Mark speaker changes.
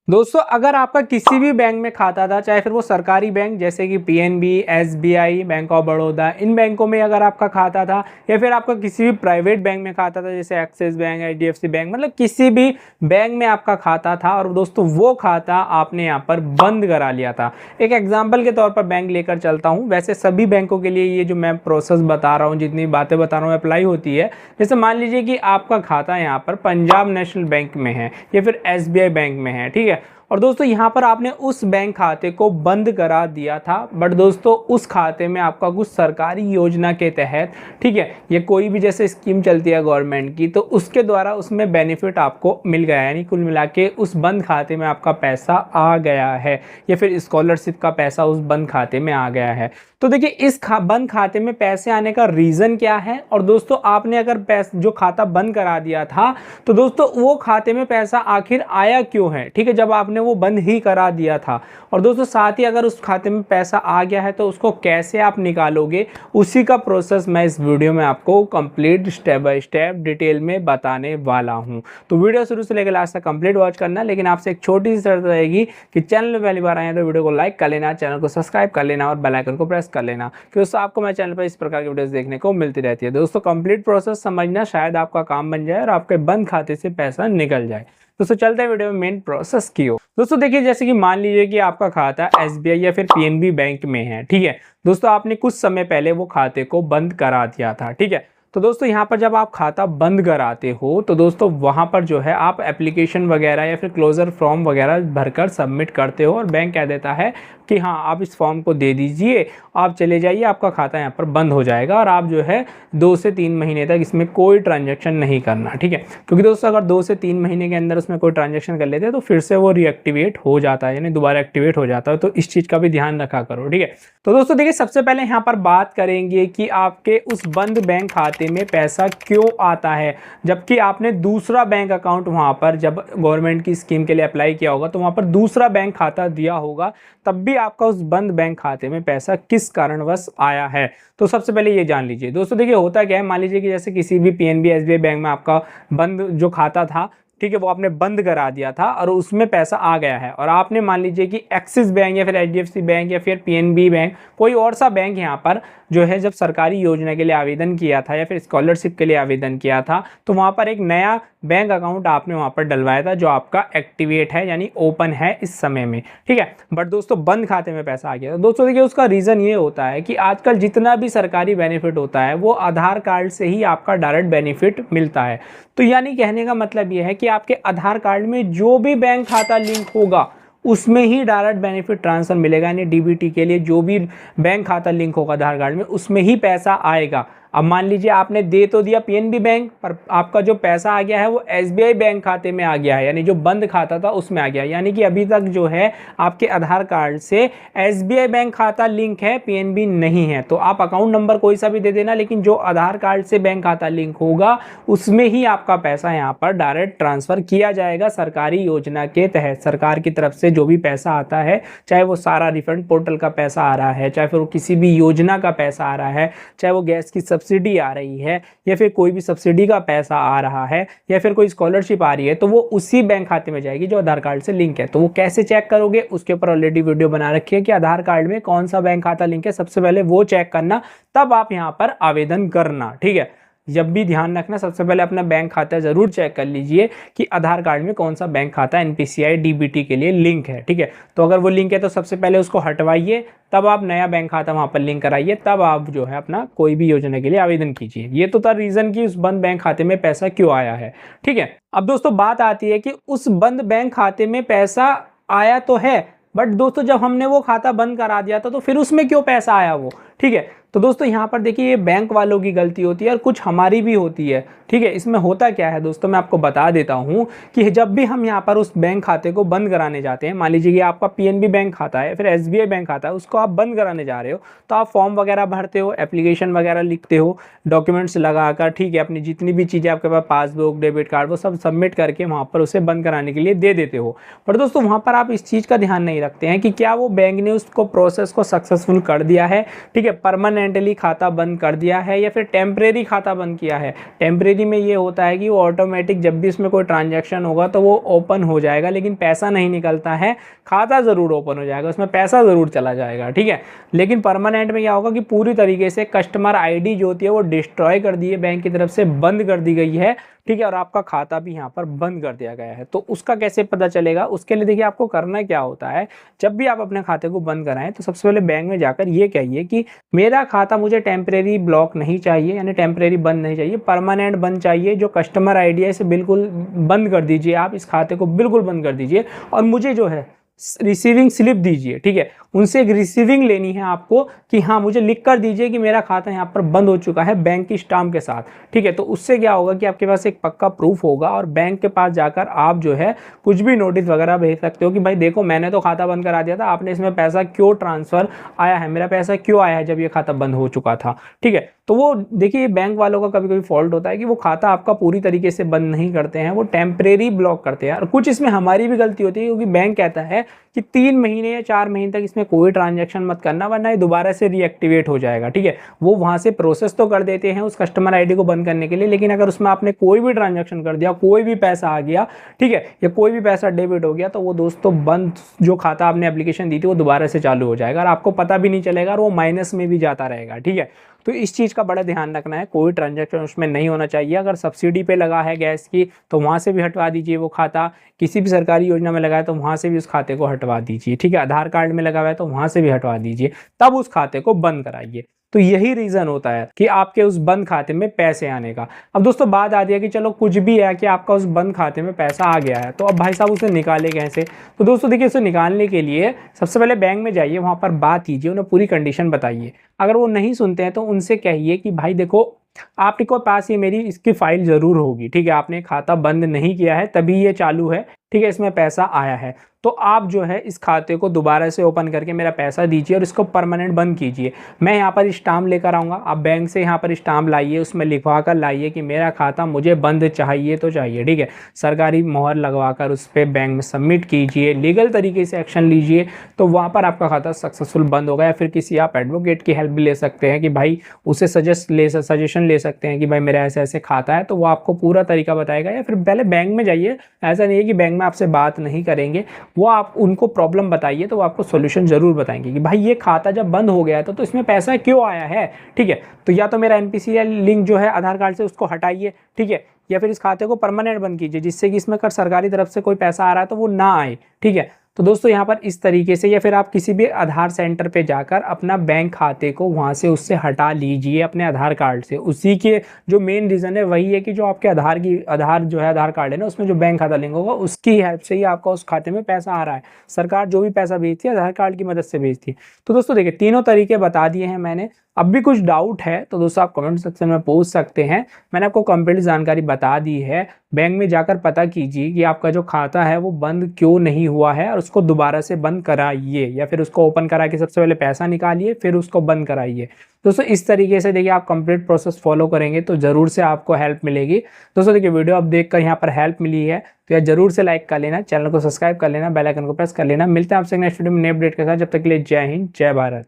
Speaker 1: दोस्तों अगर आपका किसी भी बैंक में खाता था, चाहे फिर वो सरकारी बैंक जैसे कि PNB, SBI, bank of Baroda, इन बैंकों में अगर आपका खाता था, या फिर आपका किसी भी प्राइवेट बैंक में खाता था जैसे एक्सिस बैंक, एचडीएफसी बैंक, मतलब किसी भी बैंक में आपका खाता था और दोस्तों वो खाता आपने यहाँ पर बंद करा लिया था। एक एग्जाम्पल के तौर पर बैंक लेकर चलता हूँ, वैसे सभी बैंकों के लिए ये जो मैं प्रोसेस बता रहा हूँ, जितनी बातें बता रहा हूँ अप्लाई होती है। जैसे मान लीजिए कि आपका खाता यहाँ पर पंजाब नेशनल बैंक में है या फिर एसबीआई बैंक में है, ठीक है। और दोस्तों यहाँ पर आपने उस बैंक खाते को बंद करा दिया था, बट दोस्तों उस खाते में आपका कुछ सरकारी योजना के तहत, ठीक है, ये कोई भी जैसे स्कीम चलती है गवर्नमेंट की, तो उसके द्वारा उसमें बेनिफिट आपको मिल गया है, यानी कुल मिला के उस बंद खाते में आपका पैसा आ गया है, या फिर स्कॉलरशिप का पैसा उस बंद खाते में आ गया है। तो देखिए इस बंद खाते में पैसे आने का रीज़न क्या है, और दोस्तों आपने अगर जो खाता बंद करा दिया था, तो दोस्तों वो खाते में पैसा आखिर आया क्यों है, ठीक है, जब आपने वो बंद ही करा दिया था। और दोस्तों साथ ही अगर उस खाते में पैसा आ गया है तो उसको कैसे आप निकालोगे, उसी का प्रोसेस मैं इस वीडियो में आपको complete step by step detail में बताने वाला हूं। तो वीडियो शुरू से लेकर लास्ट तक कंप्लीट वॉच करना, लेकिन आपसे एक छोटी सी शर्त रहेगी कि चैनल में पहली बार आए तो वीडियो को लाइक कर लेना, चैनल को सब्सक्राइब कर लेना और बेल आइकन को प्रेस कर लेना, क्योंकि दोस्तों आपको मेरे चैनल पर इस प्रकार की वीडियोस देखने को मिलती रहती है। दोस्तों कंप्लीट प्रोसेस समझना शायद आपका काम बन जाए और आपके बंद खाते से पैसा निकल जाए। दोस्तों चलते हैं वीडियो में मेन प्रोसेस की ओर। दोस्तों देखिए जैसे कि मान लीजिए कि आपका खाता एसबीआई या फिर पीएनबी बैंक में है, ठीक है। दोस्तों आपने कुछ समय पहले वो खाते को बंद करा दिया था, ठीक है। तो दोस्तों यहाँ पर जब आप खाता बंद कराते हो तो दोस्तों वहाँ पर जो है आप एप्लीकेशन वगैरह या फिर क्लोजर फॉर्म वगैरह भरकर सबमिट करते हो, और बैंक कह देता है कि हाँ आप इस फॉर्म को दे दीजिए, आप चले जाइए, आपका खाता यहाँ पर बंद हो जाएगा और आप जो है 2 से 3 महीने तक इसमें कोई ट्रांजैक्शन नहीं करना, ठीक है। क्योंकि दोस्तों अगर 2 से 3 महीने के अंदर उसमें कोई ट्रांजैक्शन कर लेते हैं तो फिर से वो रीएक्टिवेट हो जाता है, यानी दोबारा एक्टिवेट हो जाता है। तो इस चीज़ का भी ध्यान रखा करो, ठीक है। तो दोस्तों देखिए सबसे पहले यहाँ पर बात करेंगे कि आपके उस बंद बैंक खाते में पैसा क्यों आता है, जबकि आपने दूसरा बैंक अकाउंट वहाँ पर जब गवर्नमेंट की स्कीम के लिए अप्लाई किया होगा तो वहाँ पर दूसरा बैंक खाता दिया होगा, तब भी आपका उस बंद बैंक खाते में पैसा किस कारणवश आया है। तो सबसे पहले ये जान लीजिए। दोस्तों देखिए होता क्या है, मान लीजिए कि जैसे किसी भी पीएनबी एसबीआई बैंक में आपका बंद जो खाता था, ठीक है, वो आपने बंद करा दिया था और उसमें पैसा आ गया है, और आपने मान लीजिए कि एक्सिस बैंक या फिर एचडीएफसी बैंक या फिर पीएनबी बैंक, कोई और सा बैंक यहाँ पर जो है जब सरकारी योजना के लिए आवेदन किया था या फिर स्कॉलरशिप के लिए आवेदन किया था, तो वहाँ पर एक नया बैंक अकाउंट आपने वहाँ पर डलवाया था जो आपका एक्टिवेट है, यानी ओपन है इस समय में, ठीक है। बट दोस्तों बंद खाते में पैसा आ गया। तो दोस्तों देखिए उसका रीज़न ये होता है कि आजकल जितना भी सरकारी बेनिफिट होता है वो आधार कार्ड से ही आपका डायरेक्ट बेनिफिट मिलता है। तो यानी कहने का मतलब ये है कि आपके आधार कार्ड में जो भी बैंक खाता लिंक होगा उसमें ही डायरेक्ट बेनिफिट ट्रांसफर मिलेगा, यानी डीबीटी के लिए जो भी बैंक खाता लिंक होगा आधार कार्ड में उसमें ही पैसा आएगा। अब मान लीजिए आपने दे तो दिया पीएनबी बैंक, पर आपका जो पैसा आ गया है वो एसबीआई बैंक खाते में आ गया है, यानी जो बंद खाता था उसमें आ गया, यानी कि अभी तक जो है आपके आधार कार्ड से एसबीआई बैंक खाता लिंक है, पीएनबी नहीं है। तो आप अकाउंट नंबर कोई सा भी दे देना, लेकिन जो आधार कार्ड से बैंक खाता लिंक होगा उसमें ही आपका पैसा यहाँ पर डायरेक्ट ट्रांसफर किया जाएगा सरकारी योजना के तहत। सरकार की तरफ से जो भी पैसा आता है, चाहे वो सारा रिफंड पोर्टल का पैसा आ रहा है, चाहे फिर वो किसी भी योजना का पैसा आ रहा है, चाहे वो गैस की सब्सिडी आ रही है या फिर कोई भी सब्सिडी का पैसा आ रहा है या फिर कोई स्कॉलरशिप आ रही है, तो वो उसी बैंक खाते में जाएगी जो आधार कार्ड से लिंक है। तो वो कैसे चेक करोगे, उसके ऊपर ऑलरेडी वीडियो बना रखी है कि आधार कार्ड में कौन सा बैंक खाता लिंक है, सबसे पहले वो चेक करना, तब आप यहाँ पर आवेदन करना, ठीक है। जब भी ध्यान रखना, सबसे पहले अपना बैंक खाता जरूर चेक कर लीजिए कि आधार कार्ड में कौन सा बैंक खाता एनपीसीआई डीबीटी के लिए लिंक है, ठीक है। तो अगर वो लिंक है तो सबसे पहले उसको हटवाइए, तब आप नया बैंक खाता वहां पर लिंक कराइए, तब आप जो है अपना कोई भी योजना के लिए आवेदन कीजिए। ये तो था रीजन कि उस बंद बैंक खाते में पैसा क्यों आया है, ठीक है। अब दोस्तों बात आती है कि उस बंद बैंक खाते में पैसा आया तो है, बट दोस्तों जब हमने वो खाता बंद करा दिया था तो फिर उसमें क्यों पैसा आया वो, ठीक है। तो दोस्तों यहाँ पर देखिए ये बैंक वालों की गलती होती है और कुछ हमारी भी होती है, ठीक है। इसमें होता क्या है दोस्तों, मैं आपको बता देता हूँ कि जब भी हम यहाँ पर उस बैंक खाते को बंद कराने जाते हैं, मान लीजिए कि आपका पीएनबी बैंक खाता है, फिर एसबीआई बैंक खाता है, उसको आप बंद कराने जा रहे हो, तो आप फॉर्म वगैरह भरते हो, एप्लीकेशन वगैरह लिखते हो, डॉक्यूमेंट्स लगाकर, ठीक है, अपनी जितनी भी चीज़ें आपके पास, पासबुक, डेबिट कार्ड, वो सब सबमिट करके वहाँ पर उसे बंद कराने के लिए दे देते हो। पर दोस्तों वहाँ पर आप इस चीज़ का ध्यान नहीं रखते हैं कि क्या वो बैंक ने उसको प्रोसेस को सक्सेसफुल कर दिया है, ठीक है, परमानेंट परमानेंटली खाता बंद कर दिया है या फिर टेम्परेरी खाता बंद किया है। टेम्परेरी में ये होता है कि वो ऑटोमेटिक जब भी इसमें कोई ट्रांजैक्शन होगा तो वो ओपन हो जाएगा, लेकिन पैसा नहीं निकलता है, खाता ज़रूर ओपन हो जाएगा, उसमें पैसा ज़रूर चला जाएगा, ठीक है। लेकिन परमानेंट में क्या होगा कि पूरी तरीके से कस्टमर आईडी जो होती है वो डिस्ट्रॉय कर दी है, बैंक की तरफ से बंद कर दी गई है, ठीक है, और आपका खाता भी यहाँ पर बंद कर दिया गया है। तो उसका कैसे पता चलेगा, उसके लिए देखिए आपको करना क्या होता है, जब भी आप अपने खाते को बंद कराएं तो सबसे पहले बैंक में जाकर ये कहिए कि मेरा खाता मुझे टेम्परेरी ब्लॉक नहीं चाहिए, यानी टेम्परेरी बंद नहीं चाहिए, परमानेंट बंद चाहिए। जो कस्टमर आईडी है इसे बिल्कुल बंद कर दीजिए, आप इस खाते को बिल्कुल बंद कर दीजिए और मुझे जो है रिसीविंग स्लिप दीजिए, ठीक है। उनसे एक रिसीविंग लेनी है आपको कि हाँ मुझे लिख कर दीजिए कि मेरा खाता यहाँ पर बंद हो चुका है, बैंक की स्टाम्प के साथ, ठीक है। तो उससे क्या होगा कि आपके पास एक पक्का प्रूफ होगा और बैंक के पास जाकर आप जो है कुछ भी नोटिस वगैरह भेज सकते हो कि भाई देखो मैंने तो खाता बंद करा दिया था, आपने इसमें पैसा क्यों ट्रांसफर आया है, मेरा पैसा क्यों आया है जब ये खाता बंद हो चुका था, ठीक है। तो वो देखिए बैंक वालों का कभी कभी फॉल्ट होता है कि वो खाता आपका पूरी तरीके से बंद नहीं करते हैं, वो टेम्परेरी ब्लॉक करते हैं। और कुछ इसमें हमारी भी गलती होती है क्योंकि बैंक कहता है कि 3 महीने या 4 महीने तक इसमें कोई ट्रांजैक्शन मत करना वरना ये दोबारा से रीएक्टिवेट हो जाएगा, ठीक है। वो वहां से प्रोसेस तो कर देते हैं उस कस्टमर आईडी को बंद करने के लिए, लेकिन अगर उसमें आपने कोई भी ट्रांजैक्शन कर दिया, कोई भी पैसा आ गया, ठीक है, या कोई भी पैसा डेबिट हो गया, तो वो दोस्तों बंद जो खाता आपने एप्लीकेशन दी थी वो दोबारा से चालू हो जाएगा और आपको पता भी नहीं चलेगा और वो माइनस में भी जाता रहेगा, ठीक है। तो इस चीज़ का बड़ा ध्यान रखना है, कोई ट्रांजैक्शन उसमें नहीं होना चाहिए। अगर सब्सिडी पे लगा है गैस की तो वहाँ से भी हटवा दीजिए वो खाता, किसी भी सरकारी योजना में लगा है तो वहाँ से भी उस खाते को हटवा दीजिए, ठीक है। आधार कार्ड में लगा हुआ है तो वहाँ से भी हटवा दीजिए, तब उस खाते को बंद कराइए। तो यही रीज़न होता है कि आपके उस बंद खाते में पैसे आने का। अब दोस्तों बात आती है कि चलो कुछ भी है कि आपका उस बंद खाते में पैसा आ गया है, तो अब भाई साहब उसे निकाले कैसे। तो दोस्तों देखिए उसे निकालने के लिए सबसे पहले बैंक में जाइए, वहाँ पर बात कीजिए, उन्हें पूरी कंडीशन बताइए। अगर वो नहीं सुनते हैं तो उनसे कहिए कि भाई देखो आपके पास ये मेरी इसकी फाइल ज़रूर होगी, ठीक है, आपने खाता बंद नहीं किया है तभी ये चालू है, ठीक है, इसमें पैसा आया है, तो आप जो है इस खाते को दोबारा से ओपन करके मेरा पैसा दीजिए और इसको परमानेंट बंद कीजिए। मैं यहाँ पर स्टाम्प लेकर आऊँगा, आप बैंक से यहाँ पर स्टाम्प लाइए, उसमें लिखवा कर लाइए कि मेरा खाता मुझे बंद चाहिए तो चाहिए, ठीक है। सरकारी मोहर लगवा कर उस पर बैंक में सबमिट कीजिए, लीगल तरीके से एक्शन लीजिए, तो वहाँ पर आपका खाता सक्सेसफुल बंद होगा। या फिर किसी आप एडवोकेट की हेल्प भी ले सकते हैं कि भाई उसे सजेशन ले सकते हैं कि भाई मेरा ऐसे ऐसे खाता है, तो वो आपको पूरा तरीका बताएगा। या फिर पहले बैंक में जाइए, ऐसा नहीं है कि बैंक में आपसे बात नहीं करेंगे, वो आप उनको प्रॉब्लम बताइए तो वो आपको सॉल्यूशन जरूर बताएंगे कि भाई ये खाता जब बंद हो गया है तो इसमें पैसा क्यों आया है, ठीक है। तो या तो मेरा NPCI लिंक जो है आधार कार्ड से उसको हटाइए, ठीक है, या फिर इस खाते को परमानेंट बंद कीजिए जिससे कि इसमें कर सरकारी तरफ से कोई पैसा आ रहा है तो वो ना आए, ठीक है। तो दोस्तों यहाँ पर इस तरीके से, या फिर आप किसी भी आधार सेंटर पे जाकर अपना बैंक खाते को वहाँ से उससे हटा लीजिए अपने आधार कार्ड से। उसी के जो मेन रीज़न है वही है कि जो आपके आधार जो है आधार कार्ड है ना, उसमें जो बैंक खाता लिंक होगा उसकी हेल्प से ही आपका उस खाते में पैसा आ रहा है। सरकार जो भी पैसा भेजती है आधार कार्ड की मदद से भेजती है। तो दोस्तों देखिए तीनों तरीके बता दिए हैं मैंने। अब भी कुछ डाउट है तो दोस्तों आप कमेंट सेक्शन में पूछ सकते हैं, मैंने आपको कंप्लीट जानकारी बता दी है। बैंक में जाकर पता कीजिए कि आपका जो खाता है वो बंद क्यों नहीं हुआ है और उसको दोबारा से बंद कराइए, या फिर उसको ओपन करा के सबसे पहले पैसा निकालिए फिर उसको बंद कराइए। दोस्तों इस तरीके से देखिए आप कंप्लीट प्रोसेस फॉलो करेंगे तो ज़रूर से आपको हेल्प मिलेगी। दोस्तों देखिए वीडियो आप देखकर यहाँ पर हेल्प मिली है तो यार जरूर से लाइक कर लेना, चैनल को सब्सक्राइब कर लेना, बेल आइकन को प्रेस कर लेना। मिलते हैं आपसे नेक्स्ट वीडियो में नए अपडेट के साथ, जब तक के लिए जय हिंद जय भारत।